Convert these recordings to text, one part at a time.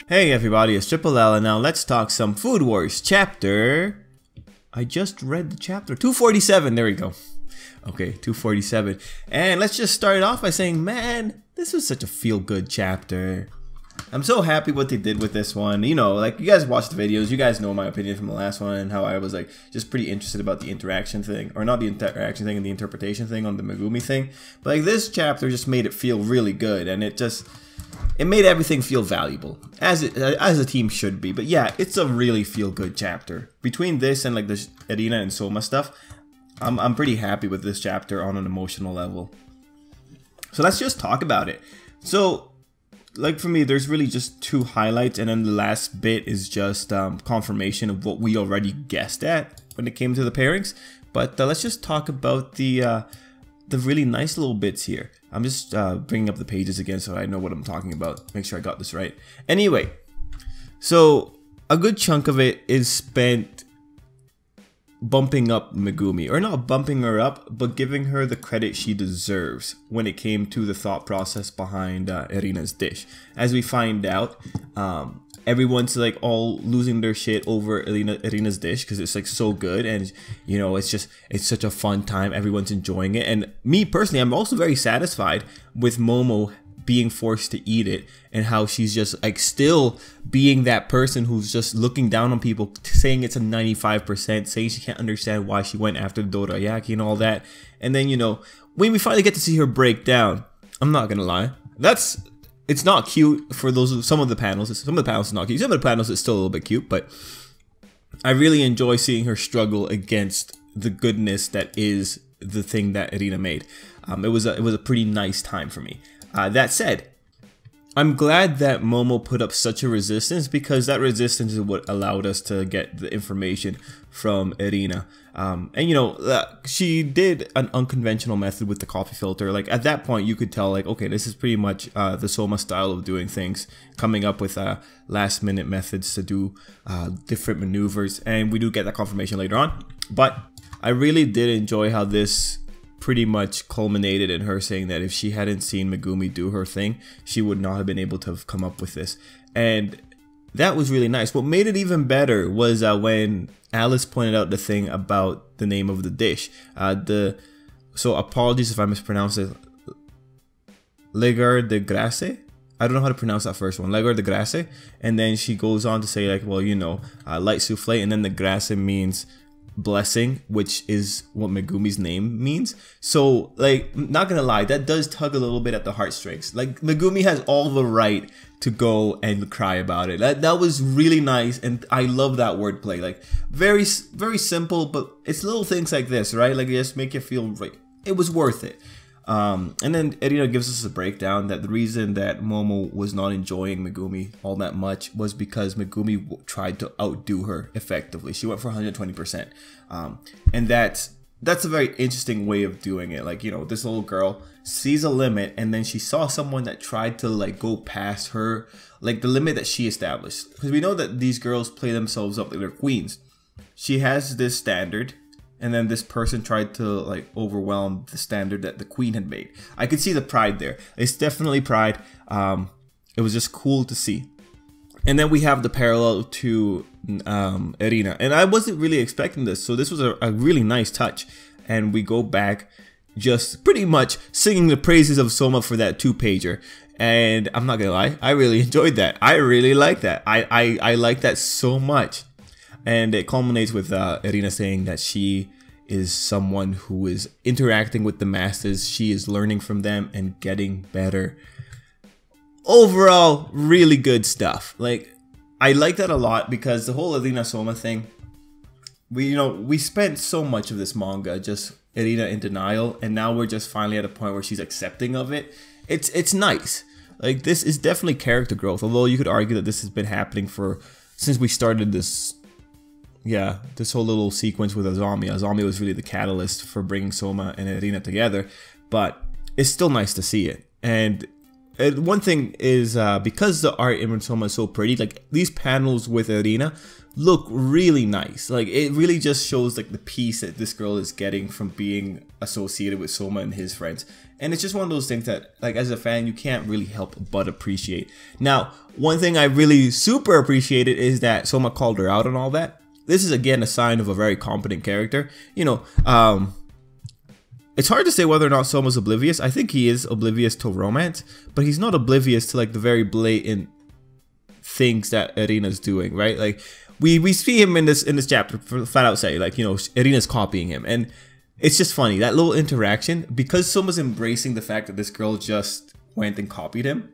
Hey everybody, it's Tripl-L, and now let's talk some Food Wars chapter. I just read the chapter 247. There we go. Okay, 247. And let's just start it off by saying, man, this was such a feel-good chapter. I'm so happy what they did with this one. You know, like, you guys watched the videos, you guys know my opinion from the last one and how I was like just pretty interested about the interaction thing, or not the interaction thing and the interpretation thing on the Megumi thing. But like, this chapter just made it feel really good, and it made everything feel valuable, as a team should be. But yeah, it's a really feel-good chapter. Between this and like the Erina and Soma stuff, I'm pretty happy with this chapter on an emotional level. So let's just talk about it. So, like, for me, there's really just two highlights, and then the last bit is just confirmation of what we already guessed at when it came to the pairings. But let's just talk about the really nice little bits here. I'm just bringing up the pages again so I know what I'm talking about. Make sure I got this right. Anyway, so a good chunk of it is spent bumping up Megumi, or not bumping her up, but giving her the credit she deserves when it came to the thought process behind Erina's dish. As we find out, everyone's like all losing their shit over Erina's dish because it's like so good, and you know, it's such a fun time. Everyone's enjoying it, and me personally, I'm also very satisfied with Momo being forced to eat it, and how she's just like still being that person who's just looking down on people, saying it's a 95%, saying she can't understand why she went after the dorayaki and all that. And then, you know, when we finally get to see her break down, I'm not gonna lie, it's not cute for some of the panels. Some of the panels is not cute. Some of the panels is still a little bit cute, but I really enjoy seeing her struggle against the goodness that is the thing that Erina made. It was a pretty nice time for me. That said, I'm glad that Momo put up such a resistance, because that resistance is what allowed us to get the information from Erina. And you know, she did an unconventional method with the coffee filter. Like, at that point you could tell, like, okay, this is pretty much the Soma style of doing things, coming up with last minute methods to do different maneuvers, and we do get that confirmation later on. But I really did enjoy how this pretty much culminated in her saying that if she hadn't seen Megumi do her thing, she would not have been able to have come up with this. And that was really nice. What made it even better was when Alice pointed out the thing about the name of the dish. So apologies if I mispronounce it. Legar de Grace? I don't know how to pronounce that first one. Legar de Grace. And then she goes on to say, like, well, you know, light souffle, and then the Grace means blessing, which is what Megumi's name means. So, like, not gonna lie, that does tug a little bit at the heartstrings. Like, Megumi has all the right to go and cry about it. That was really nice, and I love that wordplay. Like, very simple, but it's little things like this, right? Like, they just make you feel like it was worth it. And then Erina gives us a breakdown that the reason that Momo was not enjoying Megumi all that much was because Megumi tried to outdo her effectively. She went for 120%. And that's a very interesting way of doing it. Like, you know, this little girl sees a limit, and then she saw someone that tried to like go past her, like the limit that she established. Because we know that these girls play themselves up like they're queens. She has this standard, and then this person tried to like overwhelm the standard that the queen had made. I could see the pride there. It's definitely pride. It was just cool to see. And then we have the parallel to Erina. And I wasn't really expecting this. So this was a really nice touch. And we go back just pretty much singing the praises of Soma for that 2-pager. And I'm not gonna lie, I really enjoyed that. I really like that. I like that so much. And it culminates with Erina saying that she is someone who is interacting with the masses. She is learning from them and getting better. Overall, really good stuff. Like, I like that a lot, because the whole Erina Soma thing, we spent so much of this manga just Erina in denial, and now we're just finally at a point where she's accepting of it. It's nice. Like, this is definitely character growth. Although you could argue that this has been happening since we started this. Yeah, this whole little sequence with Azami. Azami was really the catalyst for bringing Soma and Erina together, but it's still nice to see it. And one thing is because the art in Soma is so pretty, like these panels with Erina look really nice. Like it really just shows like the peace that this girl is getting from being associated with Soma and his friends. And it's just one of those things that, like, as a fan, you can't really help but appreciate. Now, one thing I really super appreciated is that Soma called her out on all that. This is again a sign of a very competent character. You know, it's hard to say whether or not Soma's oblivious. I think he is oblivious to romance, but he's not oblivious to like the very blatant things that Erina's doing, right? Like we see him in this chapter flat out say, like, you know, Erina's copying him, and it's just funny that little interaction, because Soma's embracing the fact that this girl just went and copied him.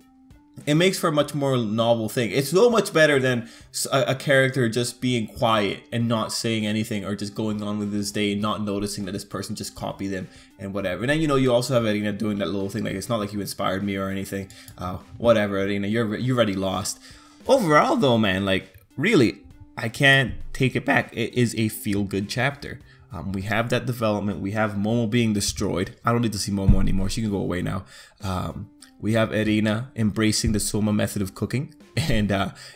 It makes for a much more novel thing. It's so much better than a character just being quiet and not saying anything, or just going on with his day and not noticing that this person just copied them and whatever. And then, you know, you also have Erina doing that little thing, like, it's not like you inspired me or anything. Whatever, Erina, you're already lost. Overall though, man, like, really, I can't take it back. It is a feel-good chapter. We have that development. We have Momo being destroyed. I don't need to see Momo anymore. She can go away now. We have Erina embracing the Soma method of cooking, and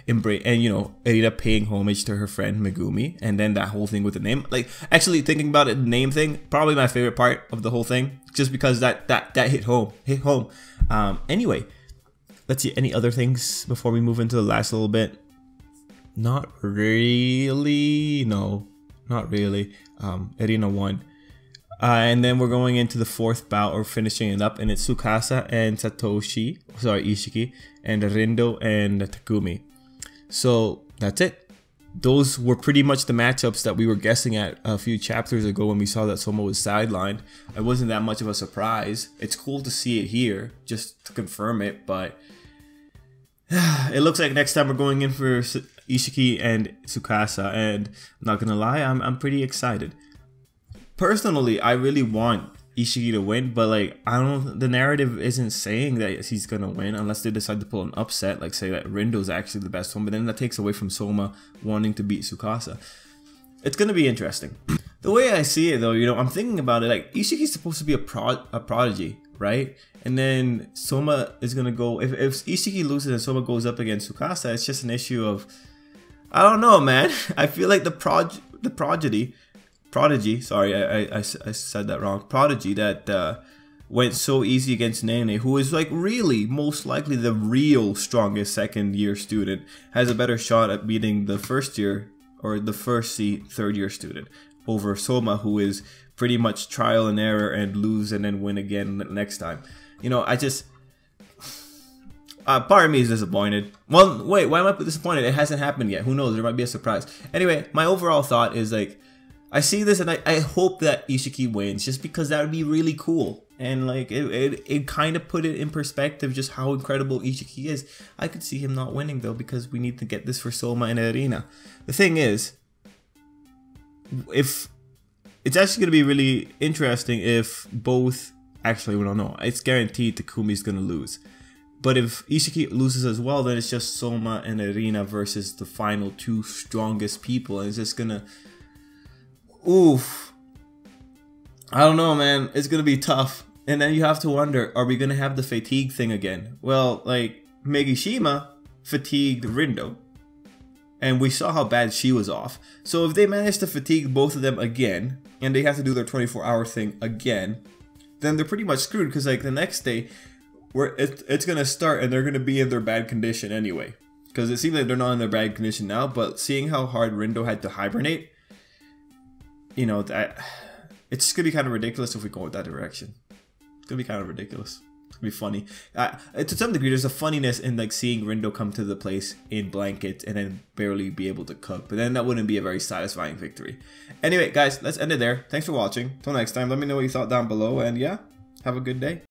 you know, Erina paying homage to her friend Megumi, and then that whole thing with the name. Like, actually thinking about it, the name thing, probably my favorite part of the whole thing, just because that hit home. Anyway, let's see, any other things before we move into the last little bit? Not really. No, not really. Erina won. And then we're going into the fourth bout, or finishing it up, and it's Tsukasa and Ishiki, and Rindo and Takumi. So that's it. Those were pretty much the matchups that we were guessing at a few chapters ago when we saw that Soma was sidelined. It wasn't that much of a surprise. It's cool to see it here, just to confirm it, but it looks like next time we're going in for Ishiki and Tsukasa, and I'm not gonna lie, I'm pretty excited. Personally, I really want Ishiki to win, but like, the narrative isn't saying that he's gonna win unless they decide to pull an upset, like say that Rindo's actually the best one, but then that takes away from Soma wanting to beat Tsukasa. It's gonna be interesting. The way I see it though, you know, I'm thinking about it, like, Ishiki's supposed to be a prodigy, right? And then Soma is gonna go, if Ishiki loses and Soma goes up against Tsukasa, it's just an issue of, I don't know, man. I feel like the prodigy, sorry, I said that wrong. Prodigy that went so easy against Nene, who is like really most likely the real strongest second year student, has a better shot at beating the first year or the third year student over Soma, who is pretty much trial and error and lose and then win again next time. You know, I just part of me is disappointed. Well, wait, why am I disappointed? It hasn't happened yet. Who knows? There might be a surprise. Anyway, my overall thought is like, I see this and I hope that Ishiki wins, just because that would be really cool. And like, it kind of put it in perspective just how incredible Ishiki is. I could see him not winning though, because we need to get this for Soma and Erina. The thing is, if it's actually going to be really interesting if both, actually we don't know, it's guaranteed Takumi's going to lose. But if Ishiki loses as well, then it's just Soma and Erina versus the final two strongest people, and it's just gonna, oof, I don't know, man. It's gonna be tough. And then you have to wonder, are we gonna have the fatigue thing again? Well, like, Megishima fatigued Rindo, and we saw how bad she was off. So if they manage to fatigue both of them again, and they have to do their 24-hour thing again, then they're pretty much screwed, because like the next day, it's gonna start and they're gonna be in their bad condition anyway. Because it seems like they're not in their bad condition now, but seeing how hard Rindo had to hibernate, you know, that it's gonna be kind of ridiculous if we go with that direction. It's gonna be kind of ridiculous. It's gonna be funny. To some degree, there's a funniness in like seeing Rindo come to the place in blankets and then barely be able to cook. But then that wouldn't be a very satisfying victory. Anyway, guys, let's end it there. Thanks for watching. Till next time, let me know what you thought down below, and yeah, have a good day.